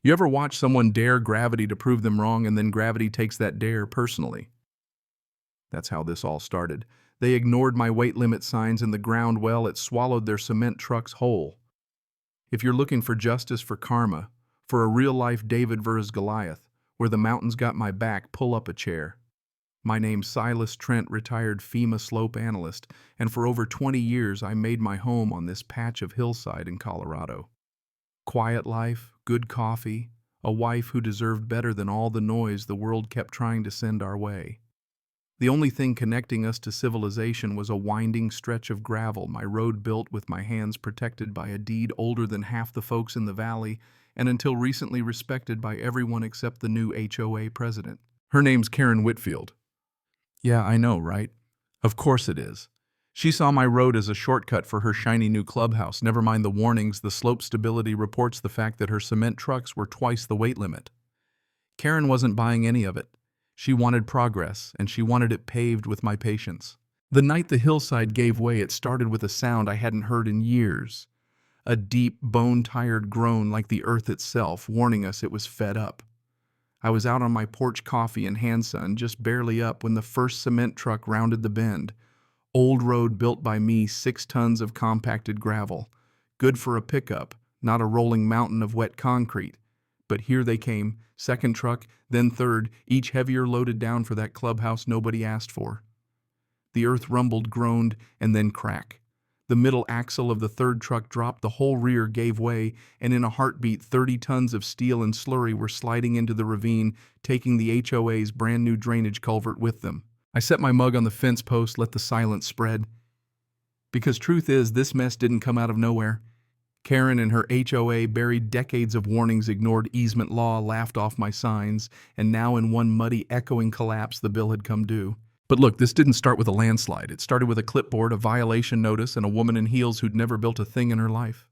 You ever watch someone dare gravity to prove them wrong and then gravity takes that dare personally? That's how this all started. They ignored my weight limit signs and the ground, well, it swallowed their cement trucks whole. If you're looking for justice, for karma, for a real-life David versus Goliath, where the mountains got my back, pull up a chair. My name's Silas Trent, retired FEMA slope analyst, and for over 20 years I made my home on this patch of hillside in Colorado. Quiet life, good coffee, a wife who deserved better than all the noise the world kept trying to send our way. The only thing connecting us to civilization was a winding stretch of gravel, my road built with my hands, protected by a deed older than half the folks in the valley, and until recently respected by everyone except the new HOA president. Her name's Karen Whitfield. Yeah, I know, right? Of course it is. She saw my road as a shortcut for her shiny new clubhouse. Never mind the warnings, the slope stability reports, the fact that her cement trucks were twice the weight limit. Karen wasn't buying any of it. She wanted progress, and she wanted it paved with my patience. The night the hillside gave way, it started with a sound I hadn't heard in years. A deep, bone-tired groan like the earth itself, warning us it was fed up. I was out on my porch, coffee in hand, sun, just barely up, when the first cement truck rounded the bend. Old road built by me, 6 tons of compacted gravel. Good for a pickup, not a rolling mountain of wet concrete. But here they came, second truck, then third, each heavier, loaded down for that clubhouse nobody asked for. The earth rumbled, groaned, and then crack. The middle axle of the third truck dropped, the whole rear gave way, and in a heartbeat 30 tons of steel and slurry were sliding into the ravine, taking the HOA's brand new drainage culvert with them. I set my mug on the fence post, let the silence spread. Because truth is, this mess didn't come out of nowhere. Karen and her HOA buried decades of warnings, ignored easement law, laughed off my signs, and now in one muddy, echoing collapse, the bill had come due. But look, this didn't start with a landslide. It started with a clipboard, a violation notice, and a woman in heels who'd never built a thing in her life.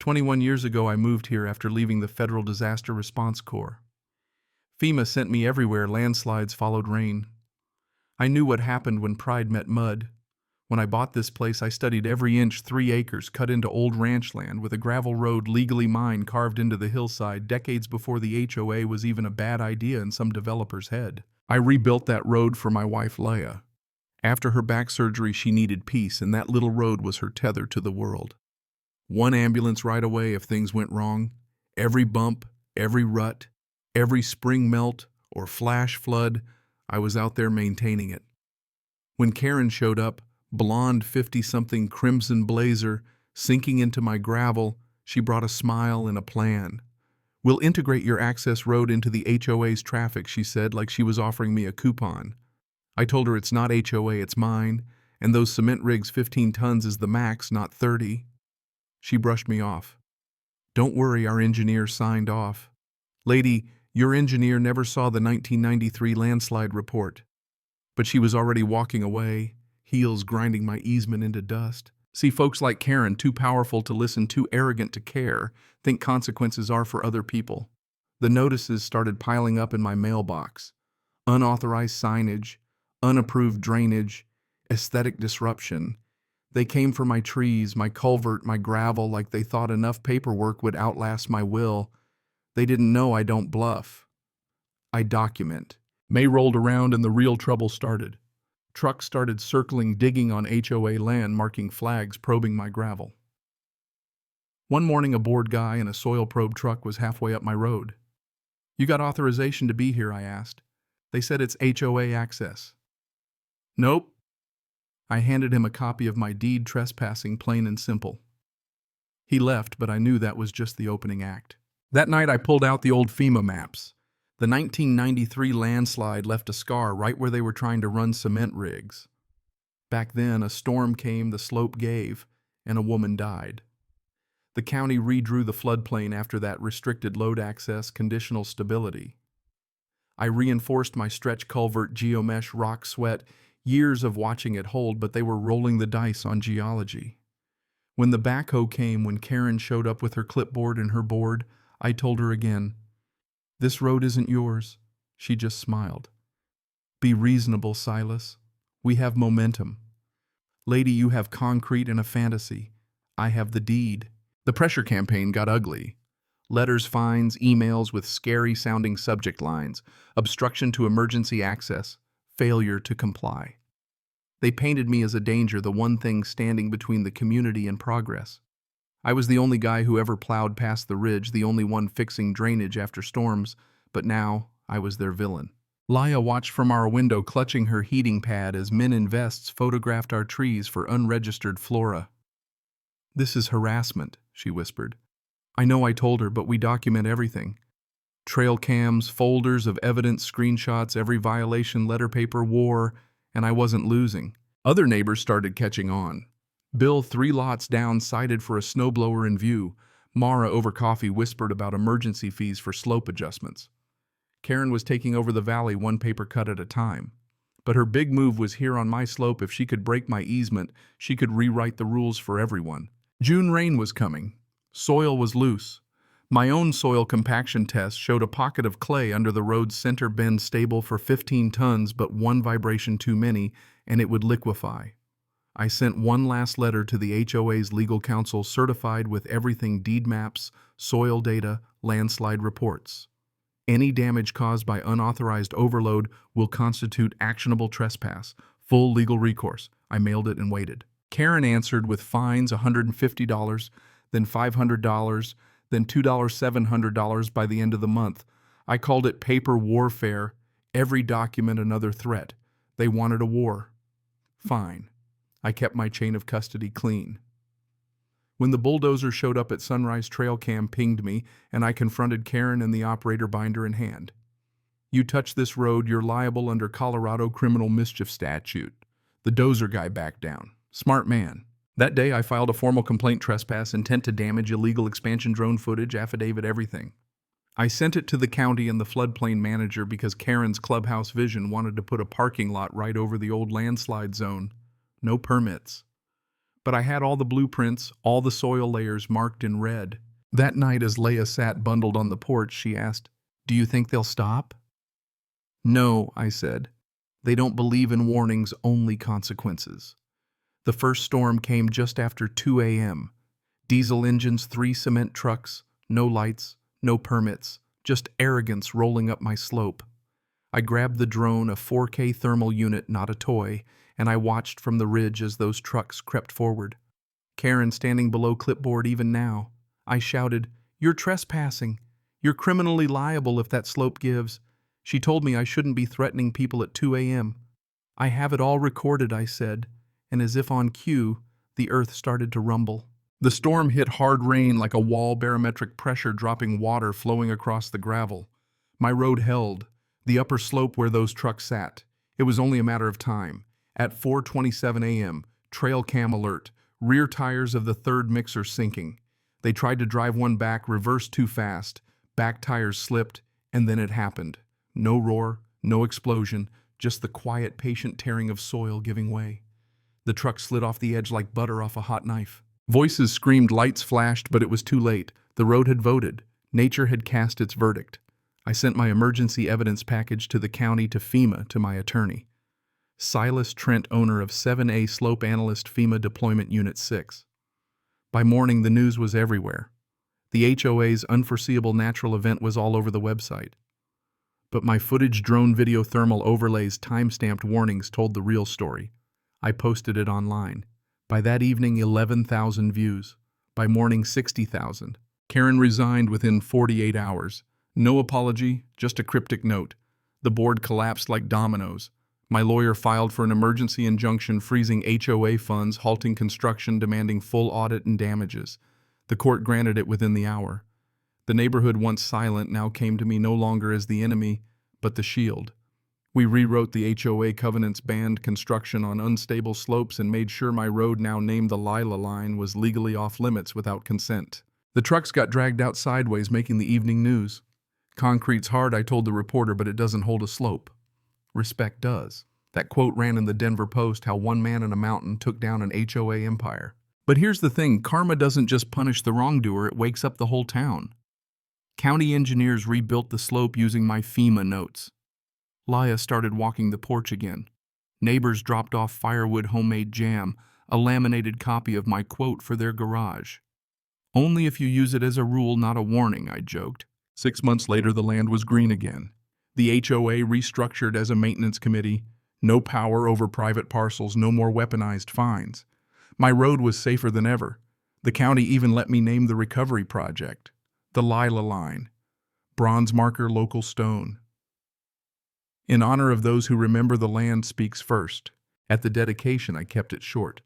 21 years ago, I moved here after leaving the Federal Disaster Response Corps. FEMA sent me everywhere. Landslides followed rain. I knew what happened when pride met mud. When I bought this place, I studied every inch, 3 acres cut into old ranch land with a gravel road legally mine carved into the hillside decades before the HOA was even a bad idea in some developer's head. I rebuilt that road for my wife, Leah. After her back surgery, she needed peace, and that little road was her tether to the world. One ambulance right away if things went wrong. Every bump, every rut, every spring melt or flash flood, I was out there maintaining it. When Karen showed up, blonde 50-something, crimson blazer, sinking into my gravel, she brought a smile and a plan. "We'll integrate your access road into the HOA's traffic," she said, like she was offering me a coupon. I told her it's not HOA, it's mine, and those cement rigs, 15 tons is the max, not 30. She brushed me off. "Don't worry, our engineer signed off." "Lady, your engineer never saw the 1993 landslide report." But she was already walking away, heels grinding my easement into dust. See, folks like Karen, too powerful to listen, too arrogant to care, think consequences are for other people. The notices started piling up in my mailbox. Unauthorized signage, unapproved drainage, aesthetic disruption. They came for my trees, my culvert, my gravel, like they thought enough paperwork would outlast my will. They didn't know I don't bluff. I document. May rolled around and the real trouble started. Trucks started circling, digging on HOA land, marking flags, probing my gravel. One morning, a bored guy in a soil probe truck was halfway up my road. "You got authorization to be here?" I asked. "They said it's HOA access." "Nope." I handed him a copy of my deed, trespassing, plain and simple. He left, but I knew that was just the opening act. That night, I pulled out the old FEMA maps. The 1993 landslide left a scar right where they were trying to run cement rigs. Back then, a storm came, the slope gave, and a woman died. The county redrew the floodplain after that, restricted load access, conditional stability. I reinforced my stretch culvert, geomesh, rock sweat, years of watching it hold, but they were rolling the dice on geology. When the backhoe came, when Karen showed up with her clipboard and her board, I told her again, "This road isn't yours." She just smiled. "Be reasonable, Silas. We have momentum. Lady, you have concrete and a fantasy. I have the deed." The pressure campaign got ugly. Letters, fines, emails with scary-sounding subject lines, obstruction to emergency access, failure to comply. They painted me as a danger, the one thing standing between the community and progress. I was the only guy who ever plowed past the ridge, the only one fixing drainage after storms, but now I was their villain. Laya watched from our window, clutching her heating pad as men in vests photographed our trees for unregistered flora. "This is harassment," she whispered. I know I told her, but we document everything. Trail cams, folders of evidence, screenshots, every violation, letter paper, war, and I wasn't losing. Other neighbors started catching on. Bill, 3 lots down, cited for a snowblower in view. Mara, over coffee, whispered about emergency fees for slope adjustments. Karen was taking over the valley, one paper cut at a time. But her big move was here on my slope. If she could break my easement, she could rewrite the rules for everyone. June rain was coming. Soil was loose. My own soil compaction test showed a pocket of clay under the road's center bend, stable for 15 tons, but one vibration too many, and it would liquefy. I sent one last letter to the HOA's legal counsel, certified with everything: deed maps, soil data, landslide reports. Any damage caused by unauthorized overload will constitute actionable trespass. Full legal recourse. I mailed it and waited. Karen answered with fines: $150, then $500, then $2,700 by the end of the month. I called it paper warfare. Every document another threat. They wanted a war. Fine. I kept my chain of custody clean. When the bulldozer showed up at sunrise, trail cam pinged me, and I confronted Karen and the operator, binder in hand. "You touch this road, you're liable under Colorado criminal mischief statute." The dozer guy backed down. Smart man. That day I filed a formal complaint: trespass, intent to damage, illegal expansion, drone footage, affidavit, everything. I sent it to the county and the floodplain manager because Karen's clubhouse vision wanted to put a parking lot right over the old landslide zone. No permits. But I had all the blueprints, all the soil layers marked in red. That night, as Leia sat bundled on the porch, she asked, "Do you think they'll stop?" "No," I said. "They don't believe in warnings, only consequences." The first storm came just after 2 a.m. Diesel engines, 3 cement trucks, no lights, no permits, just arrogance rolling up my slope. I grabbed the drone, a 4K thermal unit, not a toy, and I watched from the ridge as those trucks crept forward. Karen standing below clipboard even now. I shouted, "You're trespassing. You're criminally liable if that slope gives." She told me I shouldn't be threatening people at 2 a.m. "I have it all recorded," I said, and as if on cue, the earth started to rumble. The storm hit hard rain like a wall, barometric pressure dropping water flowing across the gravel. My road held, the upper slope where those trucks sat. It was only a matter of time. At 4:27 a.m., trail cam alert, rear tires of the third mixer sinking. They tried to drive one back, reversed too fast. Back tires slipped, and then it happened. No roar, no explosion, just the quiet, patient tearing of soil giving way. The truck slid off the edge like butter off a hot knife. Voices screamed, lights flashed, but it was too late. The road had voted. Nature had cast its verdict. I sent my emergency evidence package to the county, to FEMA, to my attorney. Silas Trent, owner of 7A Slope Analyst, FEMA Deployment Unit 6. By morning, the news was everywhere. The HOA's unforeseeable natural event was all over the website. But my footage, drone video, thermal overlays, time-stamped warnings told the real story. I posted it online. By that evening, 11,000 views. By morning, 60,000. Karen resigned within 48 hours. No apology, just a cryptic note. The board collapsed like dominoes. My lawyer filed for an emergency injunction freezing HOA funds, halting construction, demanding full audit and damages. The court granted it within the hour. The neighborhood, once silent, now came to me no longer as the enemy, but the shield. We rewrote the HOA covenants, banned construction on unstable slopes, and made sure my road, now named the Lila Line, was legally off limits without consent. The trucks got dragged out sideways, making the evening news. "Concrete's hard," I told the reporter, "but it doesn't hold a slope. Respect does." That quote ran in the Denver Post, how one man in a mountain took down an HOA empire. But here's the thing, karma doesn't just punish the wrongdoer, it wakes up the whole town. County engineers rebuilt the slope using my FEMA notes. Laya started walking the porch again. Neighbors dropped off firewood, homemade jam, a laminated copy of my quote for their garage. Only if you use it as a rule, not a warning, I joked. 6 months later, the land was green again. The HOA restructured as a maintenance committee. No power over private parcels, no more weaponized fines. My road was safer than ever. The county even let me name the recovery project, the Lila Line. Bronze marker, local stone. In honor of those who remember, the land speaks first. At the dedication, I kept it short.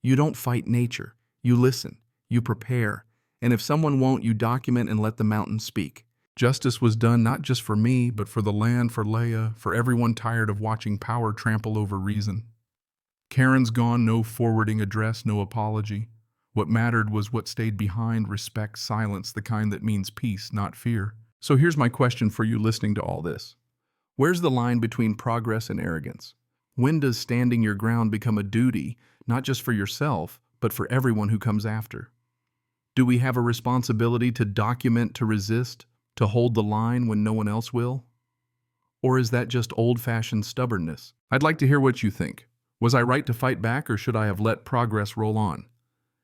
You don't fight nature. You listen. You prepare. And if someone won't, you document and let the mountain speak. Justice was done not just for me, but for the land, for Leah, for everyone tired of watching power trample over reason. Karen's gone, no forwarding address, no apology. What mattered was what stayed behind: respect, silence, the kind that means peace, not fear. So here's my question for you listening to all this. Where's the line between progress and arrogance? When does standing your ground become a duty, not just for yourself, but for everyone who comes after? Do we have a responsibility to document, to resist, to hold the line when no one else will? Or is that just old-fashioned stubbornness? I'd like to hear what you think. Was I right to fight back, or should I have let progress roll on?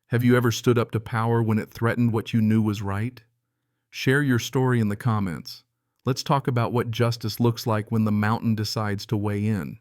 Have you ever stood up to power when it threatened what you knew was right? Share your story in the comments. Let's talk about what justice looks like when the mountain decides to weigh in.